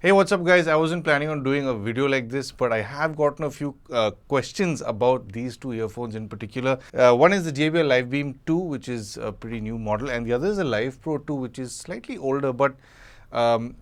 Hey, what's up guys? I wasn't planning on doing a video like this, but I have gotten a few questions about these two earphones in particular. One is the JBL Live Beam 2, which is a pretty new model, and the other is the Live Pro 2, which is slightly older, but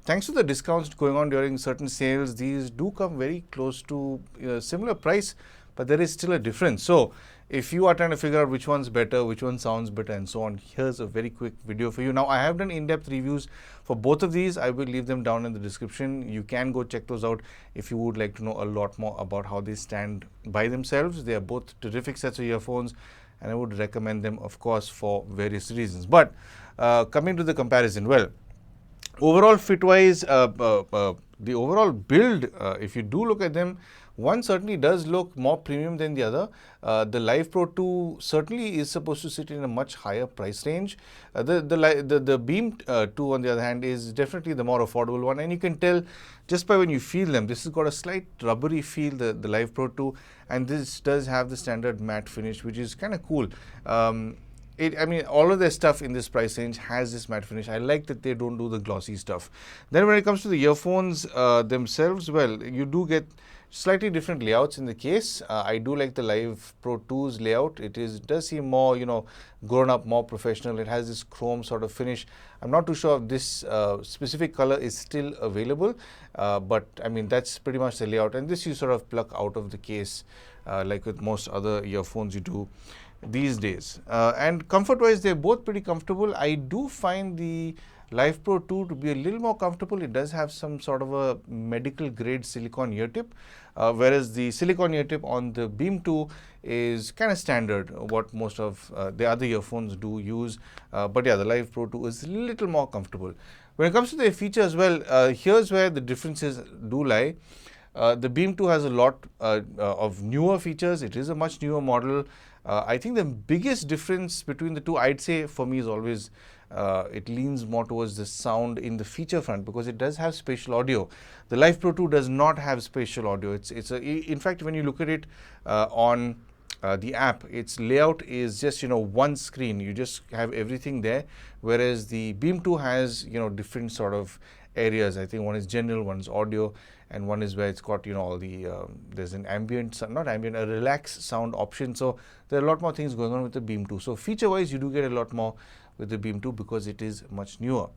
thanks to the discounts going on during certain sales, these do come very close to similar price, but there is still a difference. So if you are trying to figure out which one's better, which one sounds better and so on, here's a very quick video for you. Now, I have done in-depth reviews for both of these. I will leave them down in the description. You can go check those out if you would like to know a lot more about how they stand by themselves. They are both terrific sets of earphones, and I would recommend them, of course, for various reasons. But coming to the comparison, well, overall fit-wise, the overall build, if you do look at them, one certainly does look more premium than the other. The Live Pro 2 certainly is supposed to sit in a much higher price range. The Beam 2, on the other hand, is definitely the more affordable one, and you can tell just by when you feel them. This has got a slight rubbery feel, the Live Pro 2, and this does have the standard matte finish, which is kind of cool. I mean, all of their stuff in this price range has this matte finish. I like that they don't do the glossy stuff. Then when it comes to the earphones themselves, well, you do get slightly different layouts in the case. I do like the Live Pro 2's layout. It does seem more, grown up, more professional. It has this chrome sort of finish. I'm not too sure if this specific color is still available, but I mean, that's pretty much the layout. And this you sort of pluck out of the case, like with most other earphones you do these days. And comfort-wise, they're both pretty comfortable. I do find the Live Pro 2 to be a little more comfortable. It does have some sort of a medical grade silicone ear tip, whereas the silicone ear tip on the Beam 2 is kind of standard, what most of the other earphones do use. But yeah, the Live Pro 2 is a little more comfortable. When it comes to the features, well, here's where the differences do lie. The Beam 2 has a lot of newer features. It is a much newer model. I think the biggest difference between the two, I'd say for me, is always it leans more towards the sound in the feature front, because it does have spatial audio. The Live Pro 2 does not have spatial audio. In fact, when you look at it on the app, its layout is just one screen. You just have everything there, whereas the Beam 2 has different sort of areas. I think one is general, one is audio, and one is where it's got all the there's an ambient, not ambient, a relaxed sound option. So there are a lot more things going on with the Beam 2. So feature wise, you do get a lot more with the Beam 2 because it is much newer.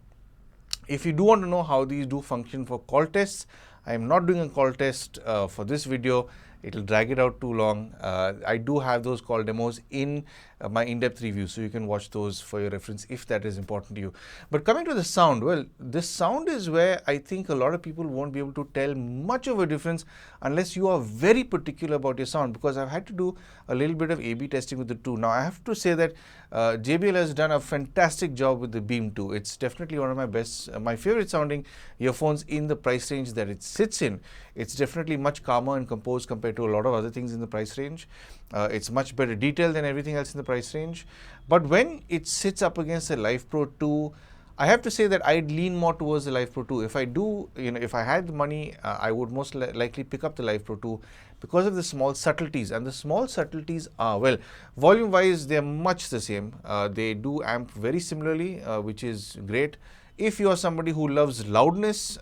If you do want to know how these do function for call tests, I am not doing a call test for this video. It'll drag it out too long. I do have those call demos in my in-depth review, so you can watch those for your reference if that is important to you. But coming to the sound, well, the sound is where I think a lot of people won't be able to tell much of a difference unless you are very particular about your sound, because I've had to do a little bit of A/B testing with the two. Now, I have to say that JBL has done a fantastic job with the Beam 2. It's definitely one of my best, my favorite sounding earphones in the price range that it sits in. It's definitely much calmer and composed compared to a lot of other things in the price range. It's much better detail than everything else in the price range. But when it sits up against the Live Pro 2, I have to say that I'd lean more towards the Live Pro 2. If I do, if I had the money, I would most likely pick up the Live Pro 2 because of the small subtleties. And the small subtleties are, well, volume-wise, they're much the same. They do amp very similarly, which is great. If you are somebody who loves loudness,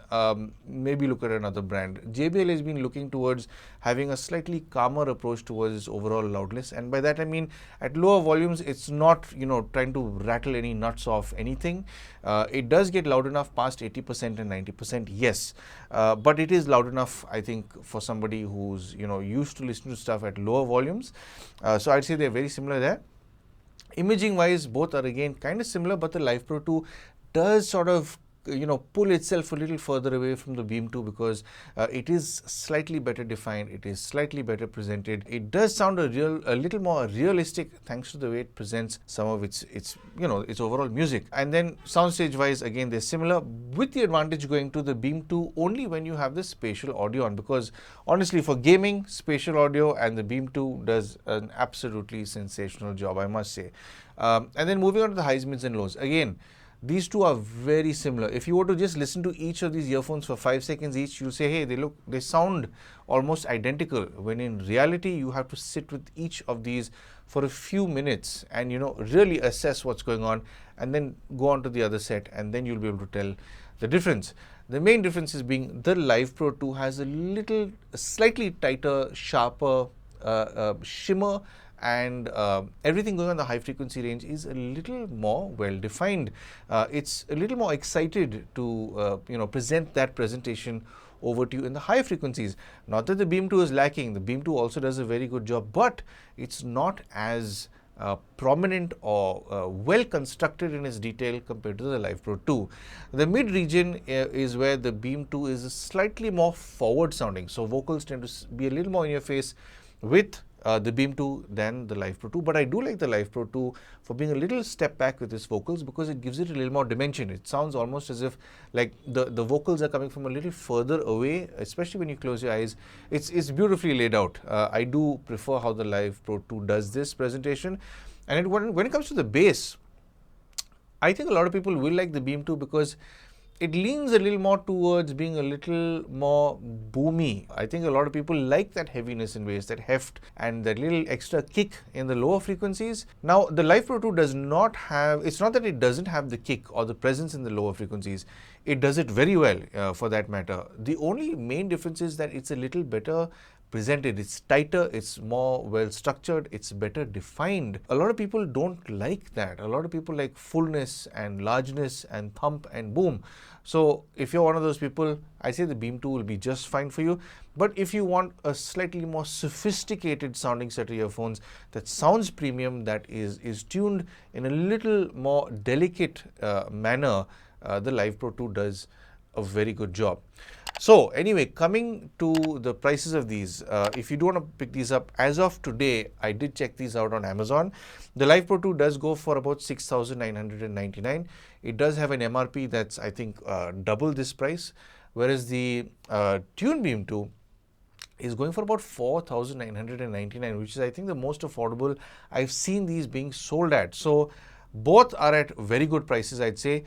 maybe look at another brand. JBL has been looking towards having a slightly calmer approach towards its overall loudness, and by that I mean at lower volumes, it's not trying to rattle any nuts off anything. It does get loud enough past 80% and 90%, yes, but it is loud enough, I think, for somebody who's used to listen to stuff at lower volumes. So I'd say they're very similar there. Imaging wise, both are again kind of similar, but the Live Pro 2 does sort of pull itself a little further away from the Beam 2 because it is slightly better defined, it is slightly better presented. It does sound a little more realistic thanks to the way it presents some of its overall music. And then soundstage wise, again, they're similar, with the advantage going to the Beam 2 only when you have the spatial audio on, because honestly, for gaming, spatial audio and the Beam 2 does an absolutely sensational job, I must say. And then moving on to the highs, mids and lows. Again, these two are very similar. If you were to just listen to each of these earphones for 5 seconds each, you'll say, hey, they sound almost identical, when in reality, you have to sit with each of these for a few minutes and, really assess what's going on, and then go on to the other set, and then you'll be able to tell the difference. The main difference is being the Live Pro 2 has a slightly tighter, sharper shimmer, and everything going on the high frequency range is a little more well defined. It's a little more excited to present that presentation over to you in the high frequencies. Not that the Beam 2 is lacking, the Beam 2 also does a very good job, but it's not as prominent or well constructed in its detail compared to the Live Pro 2. The mid region is where the Beam 2 is slightly more forward sounding, so vocals tend to be a little more in your face with the Beam 2 than the Live Pro 2, but I do like the Live Pro 2 for being a little step back with its vocals, because it gives it a little more dimension. It sounds almost as if like the vocals are coming from a little further away, especially when you close your eyes. It's beautifully laid out. I do prefer how the Live Pro 2 does this presentation. And when it comes to the bass, I think a lot of people will like the Beam 2 because it leans a little more towards being a little more boomy. I think a lot of people like that heaviness in bass, that heft, and that little extra kick in the lower frequencies. Now, the Live Pro 2 does not have, it's not that it doesn't have the kick or the presence in the lower frequencies. It does it very well for that matter. The only main difference is that it's a little better presented, it's tighter, it's more well structured, it's better defined. A lot of people don't like that. A lot of people like fullness and largeness and thump and boom. So if you're one of those people, I say the Beam 2 will be just fine for you. But if you want a slightly more sophisticated sounding set of earphones that sounds premium, that is tuned in a little more delicate manner, the Live Pro 2 does a very good job. So anyway, coming to the prices of these, if you do want to pick these up, as of today, I did check these out on Amazon. The Live Pro 2 does go for about 6,999. It does have an MRP that's, I think, double this price, whereas the Tune Beam 2 is going for about 4,999, which is, I think, the most affordable I've seen these being sold at. So both are at very good prices, I'd say.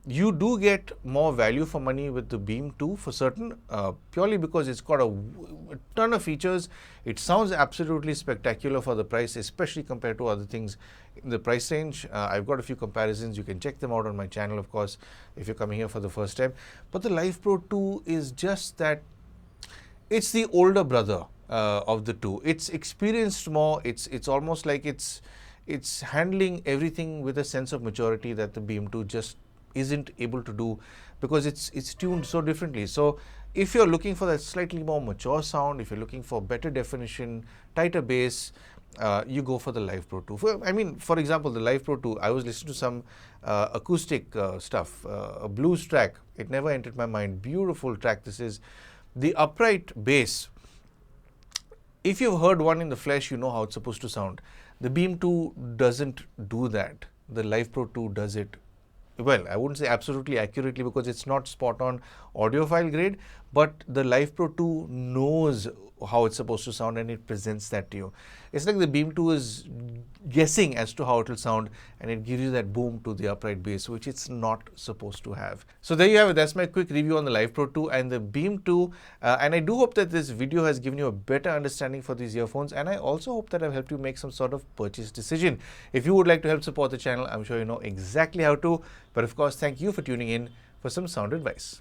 You do get more value for money with the Beam 2 for certain, purely because it's got a ton of features. It sounds absolutely spectacular for the price, especially compared to other things in the price range. I've got a few comparisons. You can check them out on my channel, of course, if you're coming here for the first time. But the Live Pro 2 is just that, it's the older brother of the two. It's experienced more. It's almost like it's handling everything with a sense of maturity that the Beam 2 just isn't able to do, because it's tuned so differently. So if you're looking for that slightly more mature sound, if you're looking for better definition, tighter bass, you go for the Live Pro 2. For example, the Live Pro 2, I was listening to some acoustic stuff, a blues track. It never entered my mind. Beautiful track this is. The upright bass, if you've heard one in the flesh, you know how it's supposed to sound. The Beam 2 doesn't do that. The Live Pro 2 does it, well, I wouldn't say absolutely accurately, because it's not spot on audiophile grade, but the Live Pro 2 knows how it's supposed to sound and it presents that to you. It's like the Beam 2 is guessing as to how it will sound, and it gives you that boom to the upright bass, which it's not supposed to have. So there you have it. That's my quick review on the Live Pro 2 and the Beam 2. And I do hope that this video has given you a better understanding for these earphones, and I also hope that I've helped you make some sort of purchase decision. If you would like to help support the channel, I'm sure you know exactly how to. But of course, thank you for tuning in for some sound advice.